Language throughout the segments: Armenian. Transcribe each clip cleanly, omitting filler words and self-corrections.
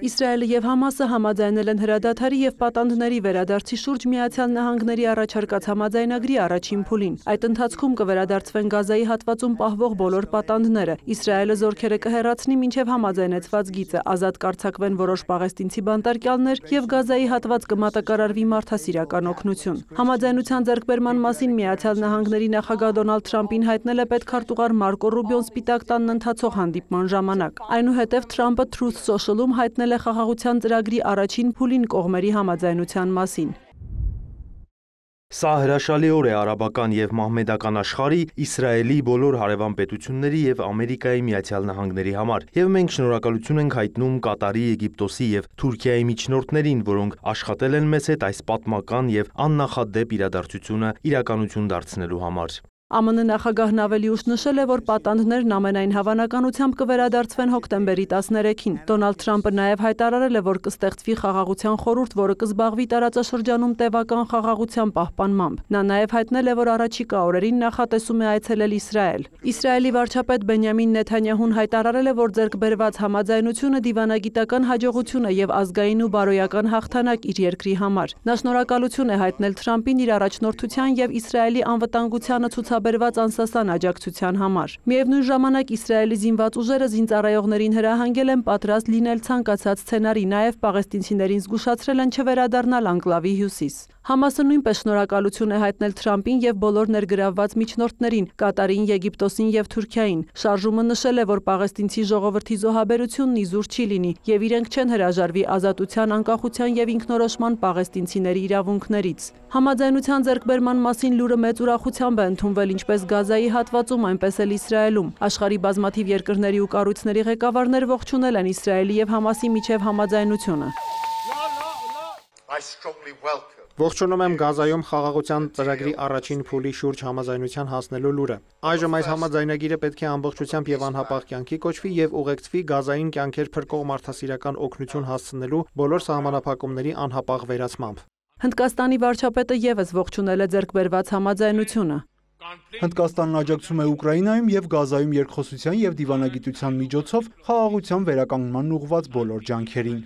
Իսրայելը եւ Համասը համաձայնել են հրադադարի եւ պատանդների վերադարձի շուրջ Միացյալ Նահանգների առաջարկած համաձայնագրի առաջին փուլին։ Այդ ընթացքում կվերադարձվեն Գազայի հատվածում պահվող բոլոր պատանդները։ Իսրայելը զորքերը կհեռացնի մինչև համաձայնեցված գիծը, ազատ կարձակվեն որոշ պաղեստինցի բանտարկյալներ եւ Գազայի հատված կմատակարարվի մարդասիրական օգնություն։ Համաձայնության ձեռքբերման մասին Միացյալ Նահանգների նախագահ Դոնալդ Թրամփին հայտնել է պետքարտուղար Մարկո Ռուբիոն Սպիտակ տանն ընթացող հանդիպման ժամանակ։ Այնուհետև Թրամփը Truth Social-ում հայտնել է խաղաղության ծրագրի առաջին փուլին կողմերի համաձայնության մասին։ Սա հրաշալի օր է արաբական եւ մահմեդական աշխարհի, Իսրայելի բոլոր հարևան պետությունների եւ Ամերիկայի Միացյալ Նահանգների համար, եւ մենք շնորհակալություն ենք հայտնում Կատարի, Եգիպտոսի եւ Թուրքիայի միջնորդներին, որոնք աշխատել են մեզ հետ այս պատմական եւ աննախադեպ իրադարձությունը իրականություն դարձնելու համար։ ԱՄՆ նախագահն ավելի ուշ նշել է, որ պատանդներն ամենայն հավանականությամբ կվերադարձվեն հոկտեմբերի 13-ին։ Դոնալդ Թրամփը նաև հայտարարել է, որ կստեղծվի խաղաղության խորհուրդ, որը կզբաղվի տարածաշրջանում տևական խաղաղության պահպանմամբ։ Նա նաև հայտնել է, որ առաջիկա օրերին նախատեսում է այցելել Իսրայել։ Իսրայելի վարչապետ Բենյամին Նեթանյահուն հայտարարել է, որ ձեռքբերված համաձայնությունը դիվանագիտական հաջողություն է եւ ազգային ու բարոյական հաղթանակ իր երկրի համար։ Նա շնորհակալություն է հայտնել Թրամփին իր առաջնորդության եւ Իսրայելի անվտանգությանը ցուցաբերված անսասան աջակցության համար։ Միևնույն ժամանակ Իսրայելի զինված ուժերը զինծառայողներին հրահանգել են պատրաստ լինել ցանկացած սցենարի, նաև պաղեստինցիներին զգուշացրել են չվերադառնալ անկլավի հյուսիս։ Համասը նույնպես շնորհակալություն է հայտնել Թրամփին եւ բոլոր ներգրավված միջնորդներին, Կատարին, Եգիպտոսին եւ Թուրքիային։ Շարժումը նշել է, որ պաղեստինցի ժողովրդի զոհաբերությունն իզուր չի լինի եւ իրենք չեն հրաժարվի ազատության, անկախության եւ ինքնորոշման պաղեստինցիների իրավունքներից։ Համաձայնության ձեռքբերման մասին լուրը մեծ ուրախությամբ է ընդունվել ինչպես Գազայի հատվածում, այնպես էլ Իսրայելում։ Աշխարհի բազմաթիվ երկրների ու կառույցների ղեկավարներ ողջունել են Իսրայելի եւ Համասի միջև համաձայնությունը։ Ողջունում եմ Գազայում խաղաղության ծրագրի առաջին փուլի շուրջ համաձայնության հասնելու լուրը։ Այժմ այս համաձայնագիրը պետք է ամբողջությամբ եւ անհապաղ կյանքի կոչվի եւ ուղեկցվի Գազային կյանքեր փրկող մարդասիրական օգնություն հասցնելու բոլոր սահմանափակումների անհապաղ վերացմամբ։ Հնդկաստանի վարչապետը եւս ողջունել է ձեռքբերված համաձայնությունը։ Հնդկաստանն աջակցում է Ուկրաինայում եւ Գազայում երկխոսության եւ դիվանագիտության միջոցով խաղաղության վերականգնման ուղղված բոլոր ջանքերին։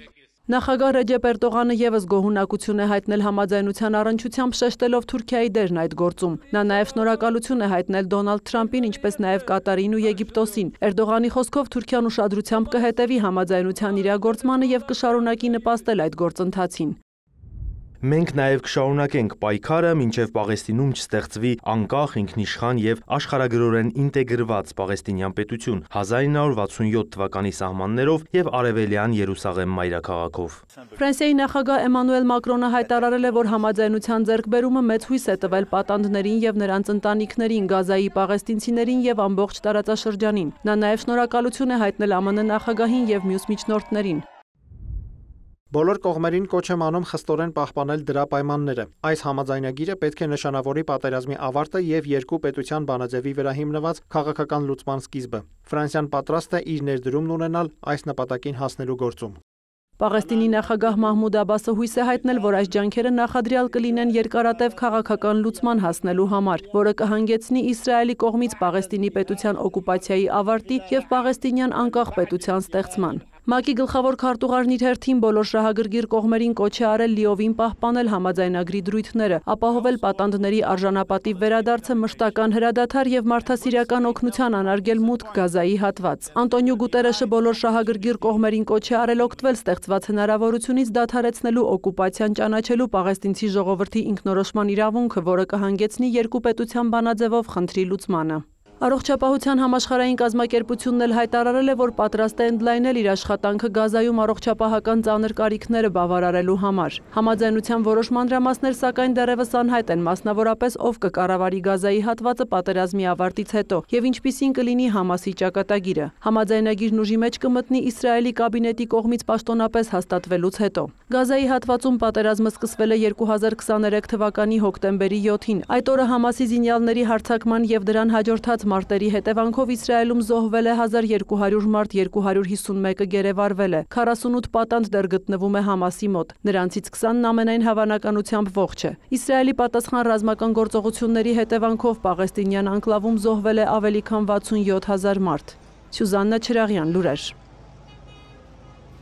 Նախագահ Ռեջեփ Էրդողանը եւս գոհունակություն է հայտնել համաձայնության առնչությամբ, շեշտելով Թուրքիայի դերն այդ գործում։ Նա նաև շնորհակալություն է հայտնել Դոնալդ Թրամփին, ինչպես նաև Կատարին ու Եգիպտոսին։ Էրդողանի խոսքով Թուրքիան ուշադրությամբ կհետևի համաձայնության իրագործմանը եւ կշարունակի նպաստել այդ գործընթացին։ Մենք նաև կշարունակենք պայքարը, մինչև Պաղեստինում չստեղծվի անկախ, ինքնիշխան եւ աշխարհագրորեն ինտեգրված պաղեստինյան պետություն 1967 թվականի սահմաններով եւ Արևելյան Երուսաղեմ մայրաքաղաքով։ Ֆրանսիայի նախագահ Էմանուել Մակրոնը հայտարարել է, որ համաձայնության ձեռքբերումը մեծ հույս է տվել պատանդներին եւ նրանց ընտանիքներին, Գազայի պաղեստինցիներին եւ ամբողջ տարածաշրջանին։ Նա նաև շնորհակալություն է հայտնել ԱՄՆ նախագահին եւ մյուս միջնորդներին։ Բոլոր կողմերին կոչ եմ անում խստորեն պահպանել դրա պայմանները։ Այս համաձայնագիրը պետք է նշանավորի պատերազմի ավարտը եւ երկու պետության բանաձևի վրա հիմնված քաղաքական լուծման սկիզբը։ Ֆրանսիան պատրաստ է իր ներդրումն ունենալ այս նպատակին հասնելու գործում։ Պաղեստինի նախագահ Մահմուդ Աբասը հույս է հայտնել, որ այս ջանքերը նախադրյալ կլինեն երկարատև քաղաքական լուծման հասնելու համար, որը կհանգեցնի Իսրայելի կողմից Պաղեստինի պետության օկուպացիայի ավարտի եւ պաղեստինյան անկախ պետության ստեղծման։ ՄԱԿ-ի գլխավոր քարտուղարն իր հերթին բոլոր շահագրգիռ կողմերին կոչ է արել լիովին պահպանել համաձայնագրի դրույթները, ապահովել պատանդների արժանապատիվ վերադարձը, մշտական հրադադար եւ մարդասիրական օգնության անարգել մուտք Գազայի հատված։ Անտոնիո Գուտերեշը բոլոր շահագրգիռ կողմերին կոչ է արել օգտվել ստեղծված հնարավորությունից դադարեցնելու օկուպացիան, ճանաչելու պաղեստինցի ժողովրդի ինքնորոշման իրավունքը, որը կհանգեցնի երկու պետության բանաձևով խնդրի լուծմանը։ Առողջապահության համաշխարհային կազմակերպությունն էլ հայտարարել է, որ պատրաստ է ընդլայնել իր աշխատանքը Գազայում առողջապահական ծանր կարիքները բավարարելու համար։ Համաձայնության որոշ մանրամասներ սակայն դեռևս անհայտ են, մասնավորապես ով կկառավարի Գազայի հատվածը պատերազմի ավարտից հետո եւ ինչպիսին կլինի Համասի ճակատագիրը։ Համաձայնագիրն ուժի մեջ կմտնի Իսրայելի կաբինետի կողմից պաշտոնապես հաստատվելուց հետո։ Գազայի հատվածում պատերազմը սկսվել է 2023 թվականի հոկտեմբերի 7-ին։ Այդ օրը Համասի զինյալների հարձակման եւ դրան հաջորդած մարտերի հետևանքով Իսրայելում զոհվել է 1200 մարդ, 251-ը գերեվարվել է։ 48 պատանդ դեռ գտնվում է Համասի մոտ։ Նրանցից 20-ն ամենայն հավանականությամբ ողջ է։ Իսրայելի պատասխան ռազմական գործողությունների հետևանքով Պաղեստինյան անկլավում զոհվել է ավելի քան 67 000 մարդ։ Սյուզաննա Չրաղյան, լուրեր։